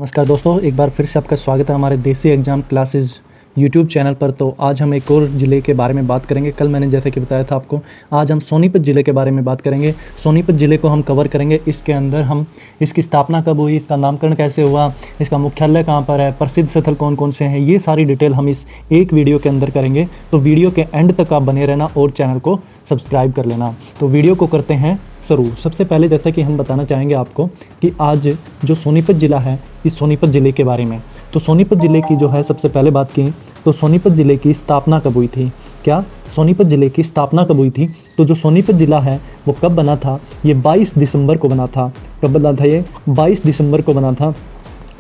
नमस्कार दोस्तों, एक बार फिर से आपका स्वागत है हमारे देसी एग्ज़ाम क्लासेस यूट्यूब चैनल पर। तो आज हम एक और ज़िले के बारे में बात करेंगे। कल मैंने जैसे कि बताया था आपको, आज हम सोनीपत ज़िले के बारे में बात करेंगे। सोनीपत ज़िले को हम कवर करेंगे। इसके अंदर हम इसकी स्थापना कब हुई, इसका नामकरण कैसे हुआ, इसका मुख्यालय कहाँ पर है, प्रसिद्ध स्थल कौन कौन से हैं, ये सारी डिटेल हम इस एक वीडियो के अंदर करेंगे। तो वीडियो के एंड तक आप बने रहना और चैनल को सब्सक्राइब कर लेना। तो वीडियो को करते हैं शुरू। सबसे पहले जैसा कि हम बताना चाहेंगे आपको कि आज जो सोनीपत ज़िला है, इस सोनीपत ज़िले के बारे में। तो सोनीपत ज़िले की जो है सबसे पहले बात की तो सोनीपत ज़िले की स्थापना कब हुई थी। क्या सोनीपत ज़िले की स्थापना कब हुई थी? तो जो सोनीपत ज़िला है वो कब बना था? ये 22 दिसंबर को बना था। कब बना था? ये 22 दिसंबर को बना था।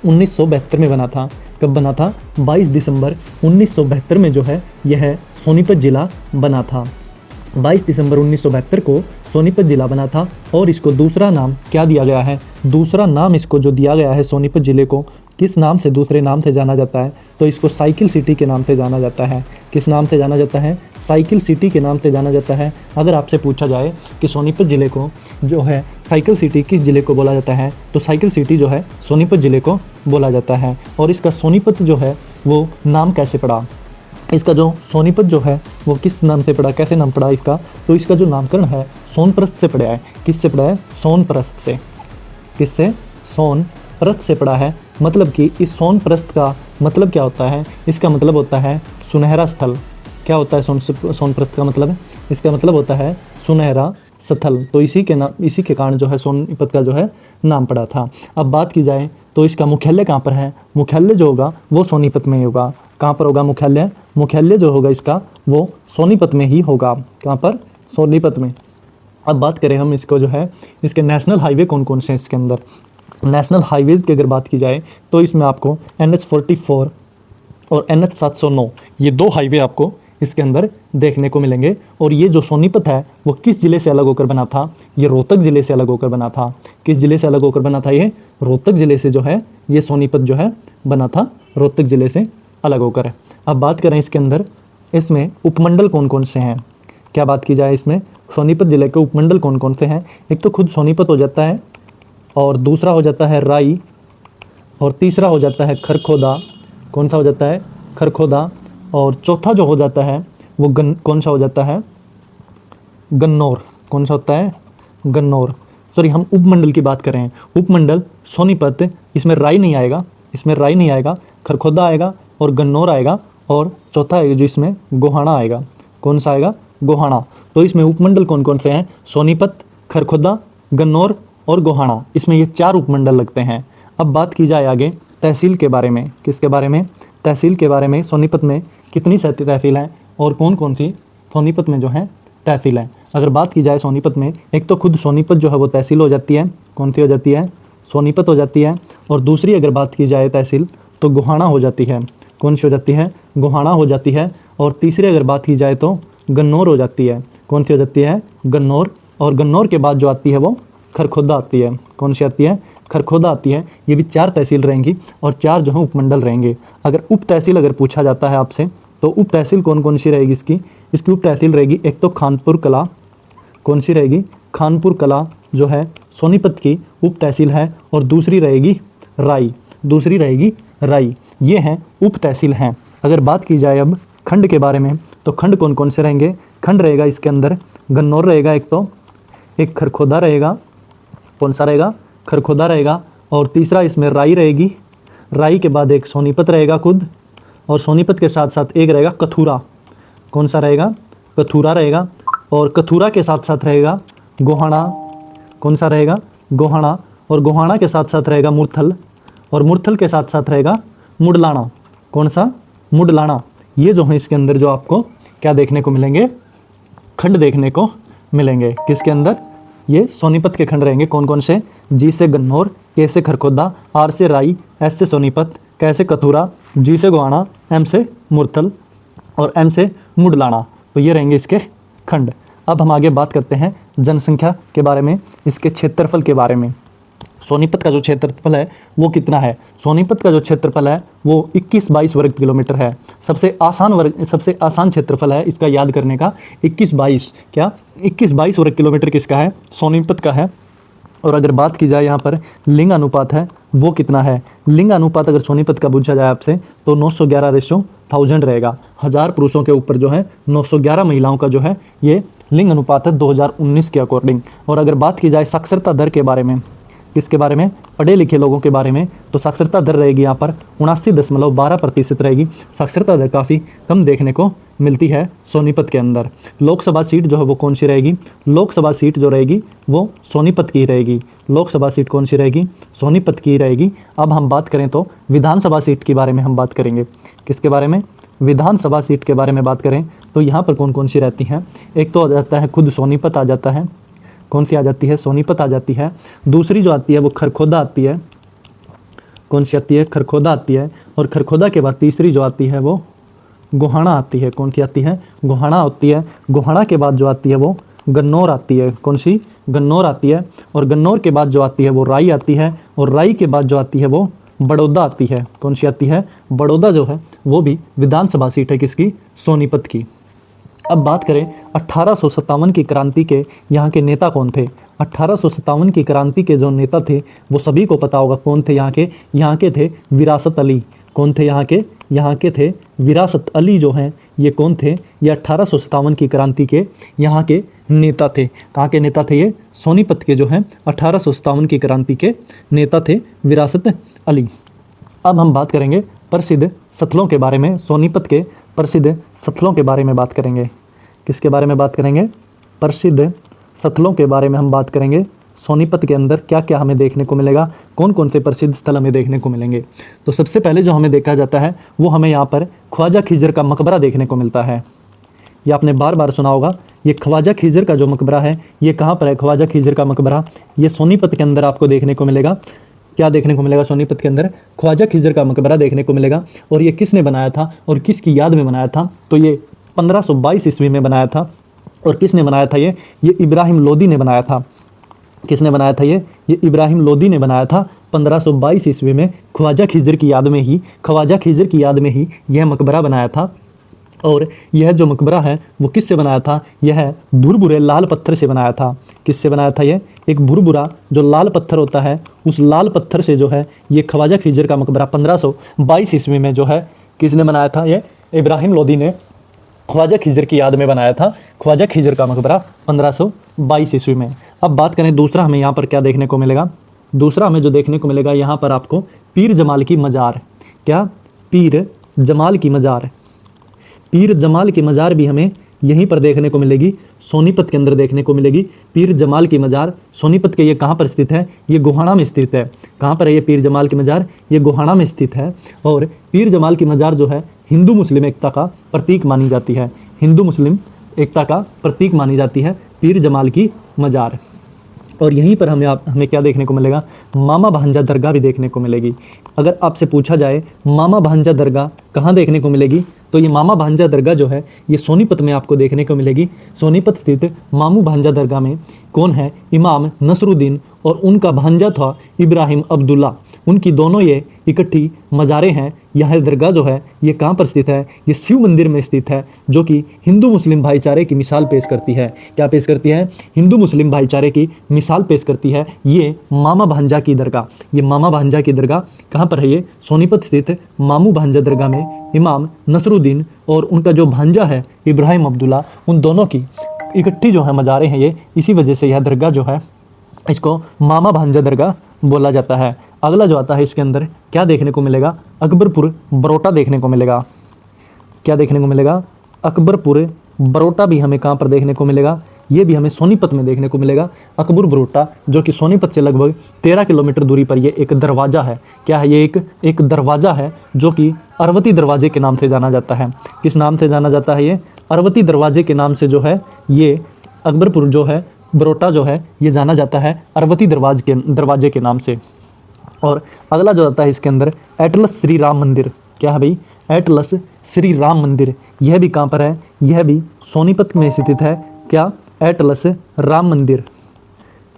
1972 में बना था। कब बना था? 22 दिसंबर 1972 में जो है यह सोनीपत ज़िला बना था। 22 दिसंबर 1972 को सोनीपत ज़िला बना था। और इसको दूसरा नाम क्या दिया गया है? दूसरा नाम इसको जो दिया गया है सोनीपत ज़िले को, किस नाम से, दूसरे नाम से जाना जाता है? तो इसको साइकिल सिटी के नाम से जाना जाता है। किस नाम से जाना जाता है? साइकिल सिटी के नाम से जाना जाता है। अगर आपसे पूछा जाए कि सोनीपत ज़िले को जो है साइकिल सिटी किस ज़िले को बोला जाता है, तो साइकिल सिटी जो है सोनीपत ज़िले को बोला जाता है। और इसका सोनीपत जो है वो नाम कैसे पड़ा? इसका जो सोनीपत जो है वो किस नाम से पड़ा, कैसे नाम पड़ा इसका? तो इसका जो नामकरण है सोनप्रस्थ से पड़ा है। किससे पड़ा है? सोनप्रस्थ से। किससे? सोनप्रस्थ से पड़ा है। मतलब कि इस सोनप्रस्थ का मतलब क्या होता है? इसका मतलब होता है सुनहरा स्थल। क्या होता है सोनप्रस्थ का मतलब? इसका मतलब होता है सुनहरा स्थल। तो इसी के कारण जो है सोनीपत का जो है नाम पड़ा था। अब बात की जाए तो इसका मुख्यालय कहाँ पर है? मुख्यालय जो होगा वो सोनीपत में ही होगा। कहाँ पर होगा मुख्यालय? मुख्यालय जो होगा इसका वो सोनीपत में ही होगा। कहाँ पर? सोनीपत में। अब बात करें हम इसको जो है इसके नेशनल हाईवे कौन कौन से हैं इसके अंदर। नेशनल हाईवेज़ की अगर बात की जाए तो इसमें आपको NH-44 और NH-709 ये दो हाईवे आपको इसके अंदर देखने को मिलेंगे। और ये जो सोनीपत है वो किस ज़िले से अलग होकर बना था? ये रोहतक ज़िले से अलग होकर बना था। किस ज़िले से अलग होकर बना था? ये रोहतक ज़िले से जो है ये सोनीपत जो है बना था, रोहतक ज़िले से अलग होकर। अब बात करें इसके अंदर, इसमें उपमंडल कौन कौन से हैं? क्या बात की जाए इसमें सोनीपत ज़िले के उपमंडल कौन कौन से हैं? एक तो खुद सोनीपत हो जाता है, और दूसरा हो जाता है राई, और तीसरा हो जाता है खरखोदा। कौन सा हो जाता है? खरखोदा। और चौथा जो हो जाता है वो कौन सा हो जाता है? गन्नौर। कौन सा होता है? गन्नौर। सॉरी, हम उपमंडल की बात कर रहे हैं। उपमंडल सोनीपत, इसमें राई नहीं आएगा, इसमें राई नहीं आएगा, खरखोदा आएगा और गन्नौर आएगा, और चौथा आएगा जो इसमें गोहाना आएगा। कौन सा आएगा? गोहाना। तो इसमें उपमंडल कौन कौन से हैं? सोनीपत, खरखोदा, गन्नौर और गोहाना। इसमें ये 4 उपमंडल लगते हैं। अब बात की जाए आगे तहसील के बारे में। किसके बारे में? तहसील के बारे में। सोनीपत में कितनी तहसील हैं और कौन कौन सी सोनीपत में जो है तहसील है? अगर बात की जाए सोनीपत में, एक तो खुद सोनीपत जो है वो तहसील हो जाती है। कौन सी हो जाती है? सोनीपत हो जाती है। और दूसरी अगर बात की जाए तहसील तो गोहाना हो जाती है। कौन सी हो जाती है? गोहाना हो जाती है। और तीसरी अगर बात की जाए तो गन्नौर हो जाती है। कौन सी हो जाती है? गन्नौर। और गन्नौर के बाद जो आती है वो खरखोदा आती है। कौन सी आती है? खरखोदा आती है। ये भी 4 तहसील रहेंगी और 4 जो है उपमंडल रहेंगे। अगर उप तहसील अगर पूछा जाता है आपसे तो उप तहसील कौन कौन सी रहेगी इसकी उप तहसील रहेगी, एक तो खानपुर कला। कौन सी रहेगी? खानपुर कला जो है सोनीपत की उप तहसील है। और दूसरी रहेगी राई। दूसरी रहेगी राई। ये हैं उप तहसील हैं। अगर बात की जाए अब खंड के बारे में तो खंड कौन कौन से रहेंगे? खंड रहेगा इसके अंदर गन्नौर रहेगा, एक तो, एक खरखोदा रहेगा। कौन सा रहेगा? खरखोदा रहेगा। और तीसरा इसमें राई रहेगी। राई के बाद एक सोनीपत रहेगा खुद, और सोनीपत के साथ साथ एक रहेगा कथूरा। कौन सा रहेगा? कथूरा रहेगा। और कथूरा के साथ साथ रहेगा गोहाना। कौन सा रहेगा? गोहाना। और गोहाना के साथ साथ रहेगा मुरथल, और मुरथल के साथ साथ रहेगा मुडलाना। कौन सा? मुडलाना। ये जो है इसके अंदर जो आपको क्या देखने को मिलेंगे? खंड देखने को मिलेंगे। किसके अंदर? ये सोनीपत के खंड रहेंगे। कौन कौन से? जी से गन्नौर, के से खरखोदा, आर से राई, एस से सोनीपत, कै से कथूरा, जी से गोहाना, एम से मुरथल और एम से मुडलाना। तो ये रहेंगे इसके खंड। अब हम आगे बात करते हैं जनसंख्या के बारे में, इसके क्षेत्रफल के बारे में। सोनीपत का जो क्षेत्रफल है वो कितना है? सोनीपत का जो क्षेत्रफल है वो 21-22 वर्ग किलोमीटर है। सबसे आसान क्षेत्रफल है इसका याद करने का 21-22। क्या? 21-22 वर्ग किलोमीटर किसका है? सोनीपत का है। और अगर बात की जाए यहाँ पर लिंग अनुपात है वो कितना है, लिंग अनुपात अगर सोनीपत का पूछा जाए आपसे तो 911:1000 रहेगा। 1000 पुरुषों के ऊपर जो है 911 महिलाओं का जो है ये लिंग अनुपात है 2019 के अकॉर्डिंग। और अगर बात की जाए साक्षरता दर के बारे में, किसके बारे में, पढ़े लिखे लोगों के बारे में, तो साक्षरता दर रहेगी यहाँ पर 79.12% रहेगी। साक्षरता दर काफ़ी कम देखने को मिलती है सोनीपत के अंदर। लोकसभा सीट जो है वो कौन सी रहेगी, लोकसभा सीट जो रहेगी वो सोनीपत की रहेगी। लोकसभा सीट कौन सी रहेगी, सोनीपत की रहेगी। अब हम बात करें तो विधानसभा सीट के बारे में हम बात करेंगे। किसके बारे में, विधानसभा सीट के बारे में बात करें तो यहाँ पर कौन कौन सी रहती हैं। एक तो आ जाता है खुद सोनीपत आ जाता है, कौन सी आ जाती है, सोनीपत आ जाती है। दूसरी जो आती है वो खरखोदा आती है, कौन सी आती है, खरखोदा आती है। और खरखोदा के बाद तीसरी जो आती है वो गोहाना आती है, कौन सी आती है, गोहाना होती है। गोहाना के बाद जो आती है वो गन्नौर आती है, कौन सी, गन्नौर आती है। और गन्नौर के बाद जो आती है वो राई आती है। और राई के बाद जो आती है वो बड़ौदा आती है, कौन सी आती है, बड़ौदा जो है वो भी विधानसभा सीट है किसकी, सोनीपत की। अब बात करें 1857 की क्रांति के यहाँ के नेता कौन थे। 1857 की क्रांति के जो नेता थे वो सभी को पता होगा कौन थे, यहाँ के थे विरासत अली। कौन थे यहाँ के थे विरासत अली जो हैं ये कौन थे, ये 1857 की क्रांति के यहाँ के नेता थे। कहाँ के नेता थे ये, सोनीपत के जो हैं 1857 की क्रांति के नेता थे विरासत अली। अब हम बात करेंगे प्रसिद्ध स्थलों के बारे में, सोनीपत के प्रसिद्ध स्थलों के बारे में बात करेंगे। किसके बारे में बात करेंगे, प्रसिद्ध स्थलों के बारे में हम बात करेंगे। सोनीपत के अंदर क्या क्या हमें देखने को मिलेगा, कौन कौन से प्रसिद्ध स्थल हमें देखने को मिलेंगे। तो सबसे पहले जो हमें देखा जाता है वो हमें यहाँ पर ख्वाजा खिजर का मकबरा देखने को मिलता है। ये आपने बार बार सुना होगा, ये ख्वाजा खिजर का जो मकबरा है ये कहाँ पर है, ख्वाजा खिजर का मकबरा ये सोनीपत के अंदर आपको देखने को मिलेगा। क्या देखने को मिलेगा, सोनीपत के अंदर ख्वाजा खिजर का मकबरा देखने को मिलेगा। और ये किसने बनाया था और किसकी याद में बनाया था, तो ये 1522 ईस्वी में बनाया था। और किसने बनाया था ये इब्राहिम लोदी ने बनाया था। किसने बनाया था ये इब्राहिम लोदी ने बनाया था 1522 ईस्वी में। ख्वाजा खिजर की याद में ही यह मकबरा बनाया था। और यह जो मकबरा है वो किससे बनाया था, यह भुरभुरे लाल पत्थर से बनाया था। किससे बनाया था ये, एक भुरभुरा जो लाल पत्थर होता है उस लाल पत्थर से जो है ये ख्वाजा खिजर का मकबरा 1522 ईस्वी में जो है किसने बनाया था, ये इब्राहिम लोदी ने ख्वाजा खिजर की याद में बनाया था ख्वाजा खिजर का मकबरा 1522 ईस्वी में। अब बात करें दूसरा हमें यहाँ पर क्या देखने को मिलेगा, दूसरा हमें जो देखने को मिलेगा यहाँ पर आपको पीर जमाल की मज़ार। क्या, पीर जमाल की मज़ार। पीर जमाल की मज़ार भी हमें यहीं पर देखने को मिलेगी, सोनीपत के अंदर देखने को मिलेगी। पीर जमाल की मज़ार सोनीपत के ये कहाँ पर स्थित है, ये गोहाना में स्थित है। कहाँ पर है ये पीर जमाल की मज़ार, ये गोहाना में स्थित है। और पीर जमाल की मज़ार जो है हिंदू मुस्लिम एकता का प्रतीक मानी जाती है, हिंदू मुस्लिम एकता का प्रतीक मानी जाती है पीर जमाल की मज़ार। और यहीं पर हमें क्या देखने को मिलेगा, मामा भांजा दरगाह भी देखने को मिलेगी। अगर आपसे पूछा जाए मामा भांजा दरगाह कहाँ देखने को मिलेगी, तो ये मामा भांजा दरगाह जो है ये सोनीपत में आपको देखने को मिलेगी। सोनीपत स्थित मामू भांजा दरगाह में कौन है, इमाम नसरुद्दीन और उनका भांजा था इब्राहिम अब्दुल्ला। उनकी दोनों ये इकट्ठी मज़ारें हैं। यह दरगाह जो है ये कहाँ पर स्थित है, ये शिव मंदिर में स्थित है, जो कि हिंदू मुस्लिम भाईचारे की मिसाल पेश करती है। क्या पेश करती है, हिंदू मुस्लिम भाईचारे की मिसाल पेश करती है ये मामा भांजा की दरगाह। ये मामा भांजा की दरगाह कहाँ पर है, ये सोनीपत स्थित मामू भांजा दरगाह में इमाम नसरुद्दीन और उनका जो भांजा है इब्राहिम अब्दुल्ला, उन दोनों की इकट्ठी जो है मज़ारें हैं ये, इसी वजह से यह दरगाह जो है इसको मामा भांजा दरगाह बोला जाता है। अगला जो आता है इसके अंदर क्या देखने को मिलेगा, अकबरपुर बरोटा देखने को मिलेगा। क्या देखने को मिलेगा, अकबरपुर बरोटा भी हमें कहाँ पर देखने को मिलेगा, ये भी हमें सोनीपत में देखने को मिलेगा। अकबर बरोटा जो कि सोनीपत से लगभग 13 किलोमीटर दूरी पर ये एक दरवाज़ा है। क्या है, ये एक दरवाज़ा है जो कि अरवती दरवाजे के नाम से जाना जाता है। किस नाम से जाना जाता है, ये अरवती दरवाजे के नाम से जो है ये अकबरपुर जो है बरोटा जो है ये जाना जाता है अरवती दरवाजे के नाम से। और अगला जो आता है इसके अंदर एटलस श्री राम मंदिर। क्या है भाई, एटलस श्री राम मंदिर। यह भी कहाँ पर है, यह भी सोनीपत में स्थित है। क्या, एटलस राम मंदिर।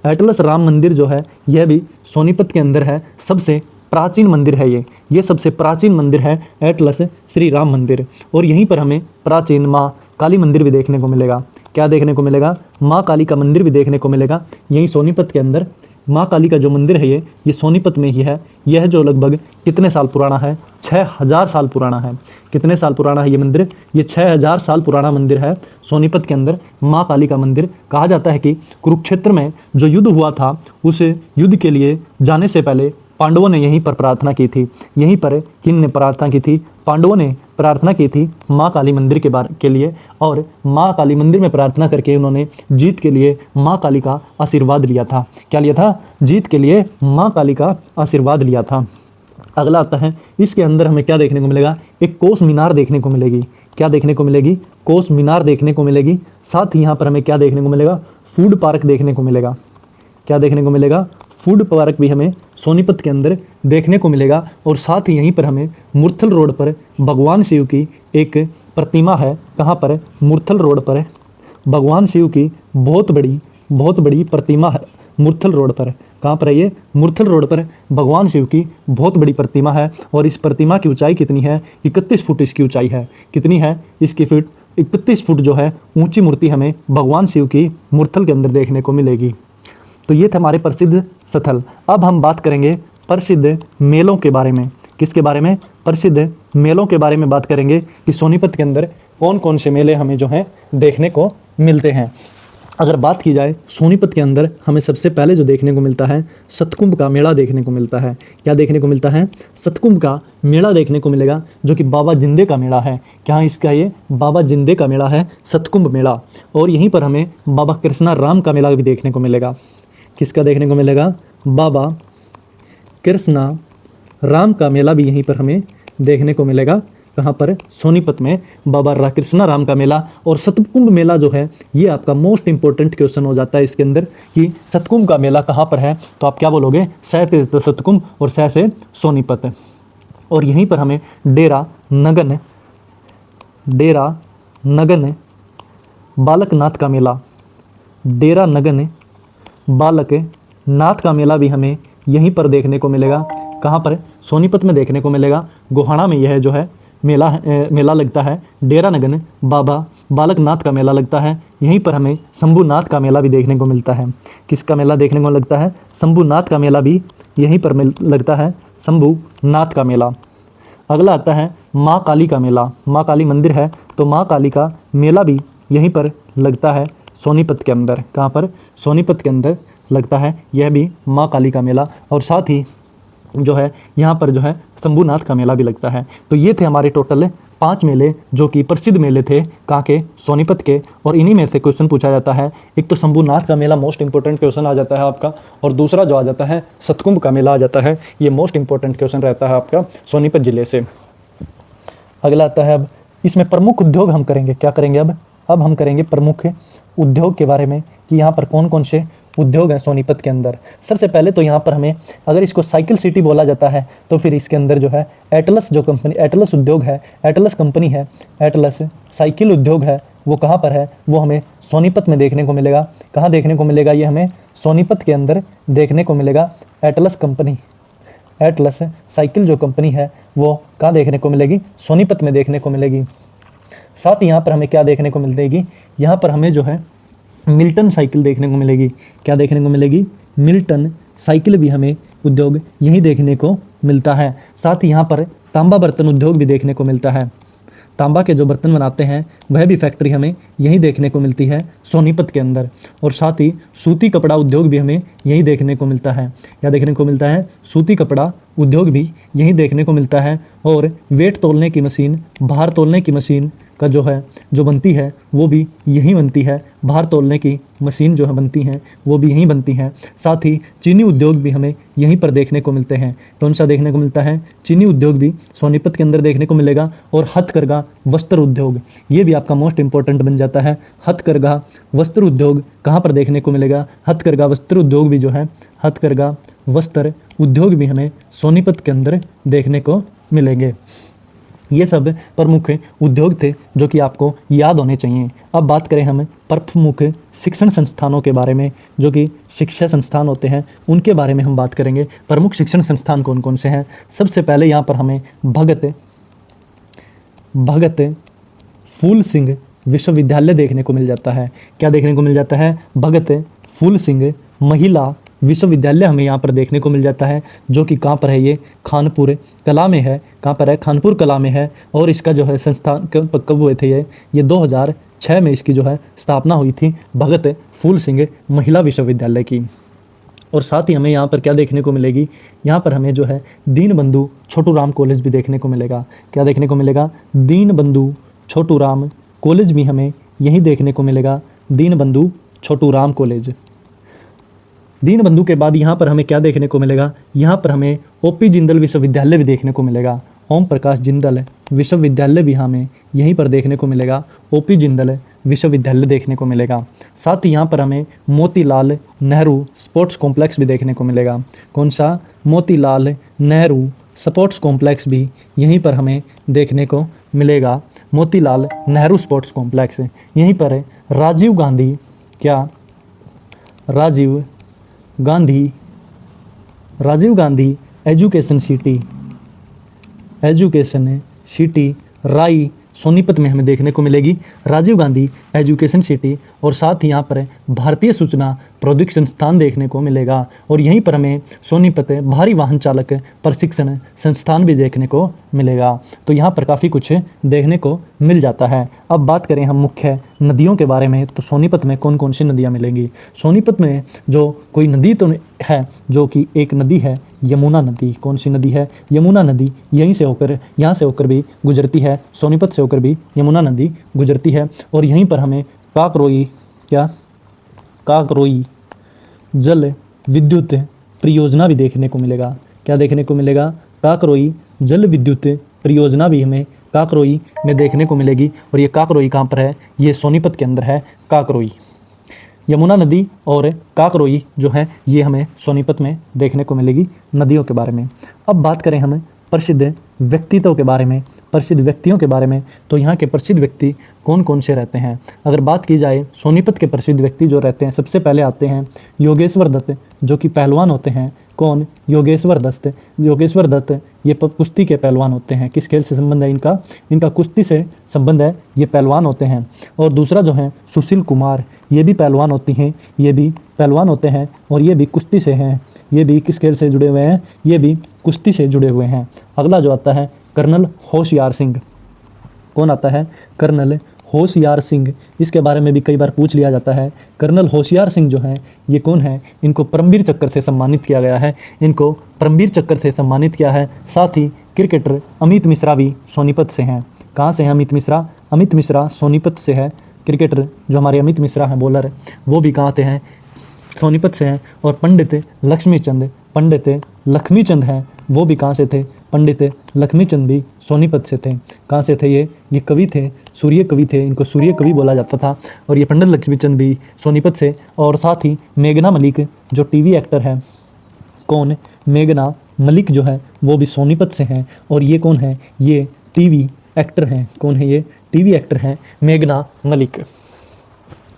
एटलस राम मंदिर जो है यह भी सोनीपत के अंदर है। सबसे प्राचीन मंदिर है ये सबसे प्राचीन मंदिर है एटलस श्री राम मंदिर। और यहीं पर हमें प्राचीन माँ काली मंदिर भी देखने को मिलेगा। क्या देखने को मिलेगा, माँ काली का मंदिर भी देखने को मिलेगा यहीं सोनीपत के अंदर। माँ काली का जो मंदिर है ये सोनीपत में ही है। यह जो लगभग कितने साल पुराना है, 6000 साल पुराना है। कितने साल पुराना है ये मंदिर? ये 6000 साल पुराना मंदिर है सोनीपत के अंदर माँ काली का मंदिर। कहा जाता है कि कुरुक्षेत्र में जो युद्ध हुआ था उस युद्ध के लिए जाने से पहले पांडवों ने यहीं पर प्रार्थना की थी। यहीं पर किन ने प्रार्थना की थी? पांडवों ने प्रार्थना की थी माँ काली मंदिर के लिए, और माँ काली मंदिर में प्रार्थना करके उन्होंने जीत के लिए माँ काली का आशीर्वाद लिया था। क्या लिया था? जीत के लिए माँ काली का आशीर्वाद लिया था। अगला आता है, इसके अंदर हमें क्या देखने को मिलेगा? एक कोस मीनार देखने को मिलेगी। क्या देखने को मिलेगी? कोस मीनार देखने को मिलेगी। साथ ही यहाँ पर हमें क्या देखने को मिलेगा? फूड पार्क देखने को मिलेगा। क्या देखने को मिलेगा? फूड पार्क भी हमें सोनीपत के अंदर देखने को मिलेगा। और साथ ही यहीं पर हमें मुरथल रोड पर भगवान शिव की एक प्रतिमा है। कहाँ पर? मुरथल रोड पर भगवान शिव की बहुत बड़ी प्रतिमा है मुरथल रोड पर। कहाँ पर है ये? मुरथल रोड पर भगवान शिव की बहुत बड़ी प्रतिमा है। और इस प्रतिमा की ऊंचाई कितनी है? 31 फुट इसकी ऊंचाई है। कितनी है इसकी फीट? 31 फुट जो है ऊंची मूर्ति हमें भगवान शिव की मुरथल के अंदर देखने को मिलेगी। तो ये थे हमारे प्रसिद्ध स्थल। अब हम बात करेंगे प्रसिद्ध मेलों के बारे में। किसके बारे में? प्रसिद्ध मेलों के बारे में बात करेंगे कि सोनीपत के अंदर कौन कौन से मेले हमें जो हैं देखने को मिलते हैं। अगर बात की जाए सोनीपत के अंदर, हमें सबसे पहले जो देखने को मिलता है सतकुंभ का मेला देखने को मिलता है। क्या देखने को मिलता है? सतकुंभ का मेला देखने को मिलेगा, जो कि बाबा जिंदे का मेला है। क्या इसका? ये बाबा जिंदे का मेला है, सतकुंभ मेला। और यहीं पर हमें बाबा कृष्णा राम का मेला भी देखने को मिलेगा। किसका देखने को मिलेगा? बाबा कृष्णा राम का मेला भी यहीं पर हमें देखने को मिलेगा। कहाँ पर? सोनीपत में बाबा कृष्णा राम का मेला। और सतकुंभ मेला जो है ये आपका मोस्ट इंपॉर्टेंट क्वेश्चन हो जाता है इसके अंदर कि सतकुंभ का मेला कहाँ पर है, तो आप क्या बोलोगे? स से सतकुंभ और स से सोनीपत। और यहीं पर हमें डेरा नगन बालकनाथ का मेला, डेरा नगन बालक नाथ का मेला भी हमें यहीं पर देखने को मिलेगा। कहाँ पर? सोनीपत में देखने को मिलेगा। गोहाना में यह जो है मेला लगता है। डेरा नगन बाबा बालकनाथ का मेला लगता है। यहीं पर हमें शंभुनाथ का मेला भी देखने को मिलता है। किसका मेला देखने को लगता है? शंभुनाथ का मेला भी यहीं पर लगता है, शंभुनाथ का मेला। अगला आता है माँ काली का मेला। माँ काली मंदिर है तो माँ काली का मेला भी यहीं पर लगता है सोनीपत के अंदर। कहाँ पर? सोनीपत के अंदर लगता है यह भी माँ काली का मेला। और साथ ही जो है यहाँ पर जो है शंभुनाथ का मेला भी लगता है। तो ये थे हमारे टोटल 5 मेले जो कि प्रसिद्ध मेले थे कहाँ के? सोनीपत के। और इन्हीं में से क्वेश्चन पूछा जाता है। एक तो शंभुनाथ का मेला मोस्ट इंपॉर्टेंट क्वेश्चन आ जाता है आपका, और दूसरा जो आ जाता है सतकुंभ का मेला आ जाता है। ये मोस्ट इंपॉर्टेंट क्वेश्चन रहता है आपका सोनीपत जिले से। अगला आता है, अब इसमें प्रमुख उद्योग हम करेंगे। क्या करेंगे? अब हम करेंगे प्रमुख उद्योग के बारे में कि यहाँ पर कौन कौन से उद्योग हैं सोनीपत के अंदर। सबसे पहले तो यहाँ पर हमें, अगर इसको साइकिल सिटी बोला जाता है तो फिर इसके अंदर जो है एटलस जो कंपनी, एटलस उद्योग है, एटलस कंपनी है, एटलस साइकिल उद्योग है, वो कहाँ पर है? वो हमें सोनीपत में देखने को मिलेगा। कहाँ देखने को मिलेगा? ये हमें सोनीपत के अंदर देखने को मिलेगा। एटलस कंपनी, एटलस साइकिल जो कंपनी है वो कहाँ देखने को मिलेगी? सोनीपत में देखने को मिलेगी। साथ ही यहाँ पर हमें क्या देखने को मिलेगी? यहाँ पर हमें जो है मिल्टन साइकिल देखने को मिलेगी। क्या देखने को मिलेगी? मिल्टन साइकिल भी हमें उद्योग यहीं देखने को मिलता है। साथ ही यहाँ पर तांबा बर्तन उद्योग भी देखने को मिलता है। तांबा के जो बर्तन बनाते हैं वह भी फैक्ट्री हमें यहीं देखने को मिलती है सोनीपत के अंदर। और साथ ही सूती कपड़ा उद्योग भी हमें यहीं देखने को मिलता है। क्या देखने को मिलता है? सूती कपड़ा उद्योग भी यहीं देखने को मिलता है। और वेट तोलने की मशीन, भार तोलने की मशीन का जो बनती है वो भी यहीं बनती है। भार तोलने की मशीन जो है बनती हैं वो भी यहीं बनती हैं। साथ ही चीनी उद्योग भी हमें यहीं पर देखने को मिलते हैं। कौन सा देखने को मिलता है? चीनी उद्योग भी सोनीपत के अंदर देखने को मिलेगा। और हथकरघा वस्त्र उद्योग, ये भी आपका मोस्ट इंपॉर्टेंट बन जाता है। हथकरघा वस्त्र उद्योग कहाँ पर देखने को मिलेगा? हथकरघा वस्त्र उद्योग भी जो है, हथकरघा वस्त्र उद्योग भी हमें सोनीपत के अंदर देखने को मिलेंगे। ये सब प्रमुख उद्योग थे जो कि आपको याद होने चाहिए। अब बात करें हम प्रमुख शिक्षण संस्थानों के बारे में, जो कि शिक्षा संस्थान होते हैं उनके बारे में हम बात करेंगे। प्रमुख शिक्षण संस्थान कौन कौन से हैं? सबसे पहले यहाँ पर हमें भगत फूल सिंह विश्वविद्यालय देखने को मिल जाता है। क्या देखने को मिल जाता है? भगत फूल सिंह महिला विश्वविद्यालय हमें यहाँ पर देखने को मिल जाता है, जो कि कहाँ पर है, ये खानपुर कला में है। कहाँ पर है, खानपुर कला में है। और इसका जो है संस्थान कब हुए थे, ये 2006 में इसकी जो है स्थापना हुई थी, भगत फूल सिंह महिला विश्वविद्यालय की। और साथ ही हमें यहाँ पर क्या देखने को मिलेगी, यहाँ पर हमें जो है दीनबंधु छोटूराम कॉलेज भी देखने को मिलेगा। क्या देखने को मिलेगा, दीनबंधु छोटूराम कॉलेज भी हमें यही देखने को मिलेगा, दीनबंधु छोटूराम कॉलेज। दीनबंधु के बाद यहाँ पर हमें क्या देखने को मिलेगा, यहाँ पर हमें ओपी जिंदल विश्वविद्यालय भी देखने को मिलेगा। ओम प्रकाश जिंदल विश्वविद्यालय भी हमें यहीं पर देखने को मिलेगा, ओपी जिंदल विश्वविद्यालय देखने को मिलेगा। साथ ही यहाँ पर हमें मोतीलाल नेहरू स्पोर्ट्स कॉम्प्लेक्स भी देखने को मिलेगा। कौन सा, मोतीलाल नेहरू स्पोर्ट्स कॉम्प्लेक्स भी यहीं पर हमें देखने को मिलेगा, मोतीलाल नेहरू स्पोर्ट्स कॉम्प्लेक्स। यहीं पर है राजीव गांधी, क्या, राजीव गांधी एजुकेशन सिटी राई सोनीपत में हमें देखने को मिलेगी, राजीव गांधी एजुकेशन सिटी। और साथ ही यहाँ पर भारतीय सूचना प्रौद्योगिकी संस्थान देखने को मिलेगा। और यहीं पर हमें सोनीपत भारी वाहन चालक प्रशिक्षण संस्थान भी देखने को मिलेगा। तो यहाँ पर काफ़ी कुछ देखने को मिल जाता है। अब बात करें हम मुख्य नदियों के बारे में, तो सोनीपत में कौन कौन सी नदियाँ मिलेंगी। सोनीपत में जो कोई नदी तो है, जो कि एक नदी है यमुना नदी। कौन सी नदी है, यमुना नदी। यहाँ से होकर भी गुजरती है, सोनीपत से होकर भी यमुना नदी गुजरती है। और यहीं पर हमें काकरोई जल विद्युत परियोजना भी देखने को मिलेगा। क्या देखने को मिलेगा, काकरोई जल विद्युत परियोजना भी हमें काकरोई में देखने को मिलेगी। और ये काकरोई कहाँ पर है, ये सोनीपत के अंदर है काकरोई। यमुना नदी और काकरोई जो है ये हमें सोनीपत में देखने को मिलेगी नदियों के बारे में। अब बात करें हम प्रसिद्ध व्यक्तित्व के बारे में, प्रसिद्ध व्यक्तियों के बारे में, तो यहाँ के प्रसिद्ध व्यक्ति कौन कौन से रहते हैं। अगर बात की जाए सोनीपत के प्रसिद्ध व्यक्ति जो रहते हैं, सबसे पहले आते हैं योगेश्वर दत्त, जो कि पहलवान होते हैं। कौन, योगेश्वर दत्त ये कुश्ती के पहलवान होते हैं। किस खेल से संबंध है इनका कुश्ती से संबंध है, ये पहलवान होते हैं। और दूसरा जो है सुशील कुमार, ये भी पहलवान होते हैं और ये भी कुश्ती से हैं। ये भी किस खेल से जुड़े हुए हैं, ये भी कुश्ती से जुड़े हुए हैं। अगला जो आता है कर्नल होशियार सिंह। कौन आता है, कर्नल होशियार सिंह। इसके बारे में भी कई बार पूछ लिया जाता है। कर्नल होशियार सिंह जो हैं ये कौन है, इनको परमवीर चक्र से सम्मानित किया गया है, साथ ही क्रिकेटर अमित मिश्रा भी सोनीपत से हैं। कहाँ से हैं अमित मिश्रा सोनीपत से है। क्रिकेटर जो हमारे अमित मिश्रा हैं बॉलर, वो भी कहाँ से हैं, सोनीपत से हैं। और पंडित लक्ष्मीचंद हैं, वो भी कहाँ से थे, पंडित लक्ष्मीचंद भी सोनीपत से थे। कहाँ से थे ये कवि थे, सूर्य कवि थे, इनको सूर्य कवि बोला जाता था। और ये पंडित लक्ष्मीचंद भी सोनीपत से। और साथ ही मेघना मलिक जो टीवी एक्टर है, कौन, मेघना मलिक जो है वो भी सोनीपत से हैं। और ये कौन है, ये टीवी एक्टर हैं। कौन है, ये टीवी एक्टर हैं मेघना मलिक।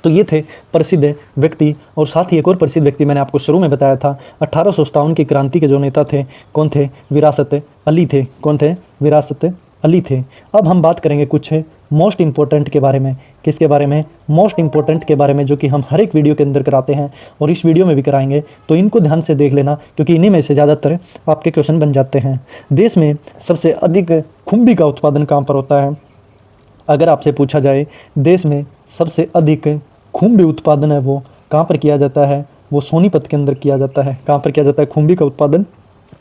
तो ये थे प्रसिद्ध व्यक्ति। और साथ ही एक और प्रसिद्ध व्यक्ति मैंने आपको शुरू में बताया था, 1857 की क्रांति के जो नेता थे, कौन थे, विरासत अली थे। कौन थे, विरासत अली थे। अब हम बात करेंगे कुछ मोस्ट इंपॉर्टेंट के बारे में। किसके बारे में, मोस्ट इंपॉर्टेंट के बारे में, जो कि हम हर एक वीडियो के अंदर कराते हैं और इस वीडियो में भी कराएंगे। तो इनको ध्यान से देख लेना, क्योंकि इन्हीं में से ज़्यादातर आपके क्वेश्चन बन जाते हैं। देश में सबसे अधिक खुम्बी का उत्पादन कहाँ पर होता है। अगर आपसे पूछा जाए देश में सबसे अधिक खुम्बी उत्पादन है वो कहाँ पर किया जाता है, वो सोनीपत के अंदर किया जाता है। कहाँ पर किया जाता है, खुम्बी का उत्पादन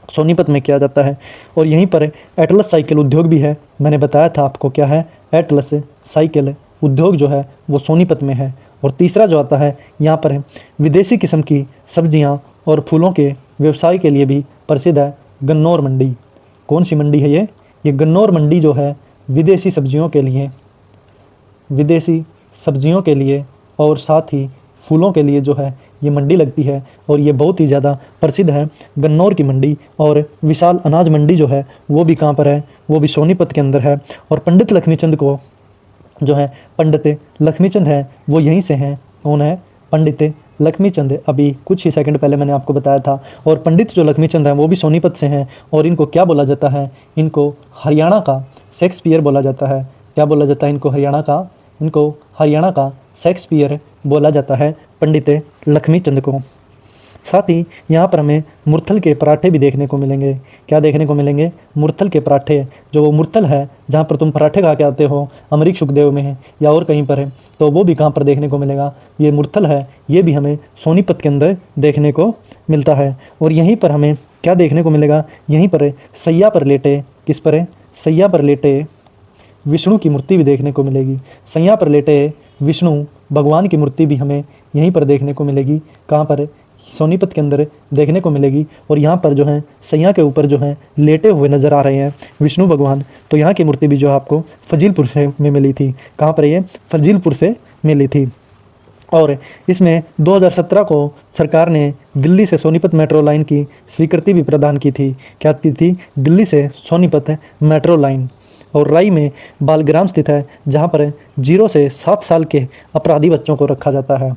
सोनीपत में किया जाता है। और यहीं पर एटलस साइकिल उद्योग भी है। मैंने बताया था आपको क्या है, एटलस साइकिल उद्योग जो है वो सोनीपत में है। और तीसरा जो आता है यहाँ पर है विदेशी किस्म की सब्जियाँ और फूलों के व्यवसाय के लिए भी प्रसिद्ध है गन्नौर मंडी। कौन सी मंडी है ये गन्नौर मंडी जो है विदेशी सब्जियों के लिए और साथ ही फूलों के लिए जो है ये मंडी लगती है। और ये बहुत ही ज़्यादा प्रसिद्ध है गन्नौर की मंडी। और विशाल अनाज मंडी जो है वो भी कहाँ पर है, वो भी सोनीपत के अंदर है। और पंडित लक्ष्मीचंद को जो है, पंडित लक्ष्मीचंद है वो यहीं से हैं। कौन है, पंडित लक्ष्मीचंद। अभी कुछ ही सेकंड पहले मैंने आपको बताया था। और पंडित जो लक्ष्मीचंद हैं वो भी सोनीपत से हैं। और इनको क्या बोला जाता है, इनको हरियाणा का शेक्सपियर बोला जाता है। क्या बोला जाता है इनको, हरियाणा का शेक्सपियर बोला जाता है पंडित लक्ष्मीचंद को। साथ ही यहाँ पर हमें मुरथल के पराठे भी देखने को मिलेंगे। क्या देखने को मिलेंगे? मुरथल के पराठे। जो वो मुरथल है जहाँ पर तुम पराठे खा के आते हो, अमरीक सुखदेव में है या और कहीं पर है, तो वो भी कहाँ पर देखने को मिलेगा? ये मुरथल है, ये भी हमें सोनीपत के अंदर देखने को मिलता है। और यहीं पर हमें क्या देखने को मिलेगा? यहीं पर सैया पर लेटे, किस पर है? सैया पर लेटे विष्णु की मूर्ति भी देखने को मिलेगी। सैया पर लेटे विष्णु भगवान की मूर्ति भी हमें यहीं पर देखने को मिलेगी। कहाँ पर? सोनीपत के अंदर देखने को मिलेगी। और यहाँ पर जो है सैया के ऊपर जो है लेटे हुए नज़र आ रहे हैं विष्णु भगवान। तो यहाँ की मूर्ति भी जो आपको फजीलपुर से में मिली थी। कहाँ पर? ये फजीलपुर से मिली थी। और इसमें 2017 को सरकार ने दिल्ली से सोनीपत मेट्रो लाइन की स्वीकृति भी प्रदान की थी। क्या की थी? दिल्ली से सोनीपत मेट्रो लाइन। और राई में बालग्राम स्थित है, जहाँ पर 0 से 7 साल के अपराधी बच्चों को रखा जाता है।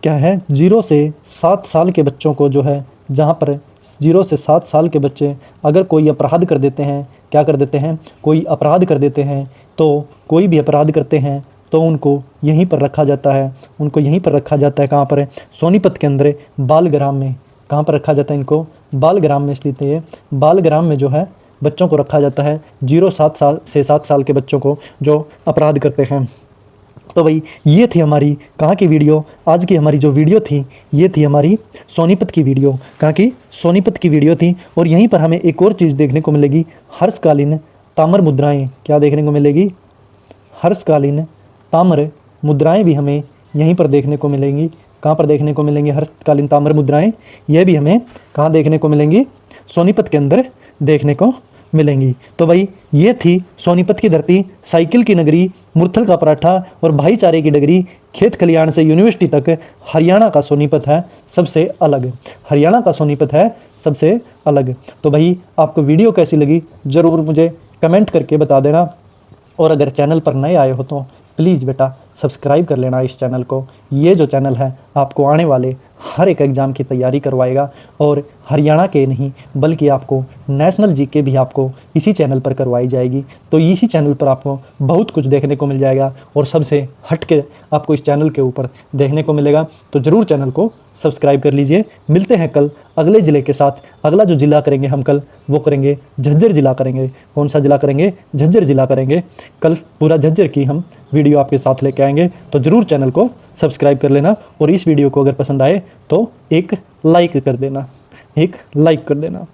क्या है? 0 से 7 साल के बच्चों को जो है, जहाँ पर 0 से 7 साल के बच्चे अगर कोई अपराध कर देते हैं, क्या कर देते हैं? कोई अपराध कर देते हैं, तो कोई भी अपराध करते हैं तो उनको यहीं पर रखा जाता है। उनको यहीं पर रखा जाता है। कहाँ पर है? सोनीपत के अंदर बालग्राम में। कहाँ पर रखा जाता है इनको? बालग्राम में स्थित है। बालग्राम में जो है बच्चों को रखा जाता है, 0-7 साल से 7 साल के बच्चों को जो अपराध करते हैं। तो भाई ये थी हमारी कहाँ की वीडियो? आज की हमारी जो वीडियो थी ये थी हमारी सोनीपत की वीडियो। कहाँ की? सोनीपत की वीडियो थी। और यहीं पर हमें एक और चीज़ देखने को मिलेगी, हर्षकालीन ताम्र मुद्राएं। क्या देखने को मिलेगी? हर्षकालीन ताम्र मुद्राएं भी हमें यहीं पर देखने को मिलेंगी। कहाँ पर देखने को मिलेंगी हर्षकालीन ताम्र मुद्राएं? यह भी हमें कहाँ देखने को मिलेंगी? सोनीपत के अंदर देखने को मिलेंगी। तो भाई ये थी सोनीपत की धरती, साइकिल की नगरी, मुरथल का पराठा और भाईचारे की डगरी, खेत खलियान से यूनिवर्सिटी तक हरियाणा का सोनीपत है सबसे अलग। हरियाणा का सोनीपत है सबसे अलग। तो भाई आपको वीडियो कैसी लगी ज़रूर मुझे कमेंट करके बता देना। और अगर चैनल पर नए आए हो तो प्लीज़ बेटा सब्सक्राइब कर लेना इस चैनल को। ये जो चैनल है आपको आने वाले हर एक एग्ज़ाम की तैयारी करवाएगा। और हरियाणा के नहीं बल्कि आपको नेशनल जीके भी आपको इसी चैनल पर करवाई जाएगी। तो इसी चैनल पर आपको बहुत कुछ देखने को मिल जाएगा और सबसे हट के आपको इस चैनल के ऊपर देखने को मिलेगा। तो ज़रूर चैनल को सब्सक्राइब कर लीजिए। मिलते हैं कल अगले ज़िले के साथ। अगला जो ज़िला करेंगे हम कल वो करेंगे झज्जर ज़िला करेंगे। कौन सा ज़िला करेंगे? झज्जर ज़िला करेंगे। कल पूरा झज्जर की हम वीडियो आपके साथ लेके आएंगे। तो ज़रूर चैनल को सब्सक्राइब कर लेना। और इस वीडियो को अगर पसंद आए तो एक लाइक कर देना।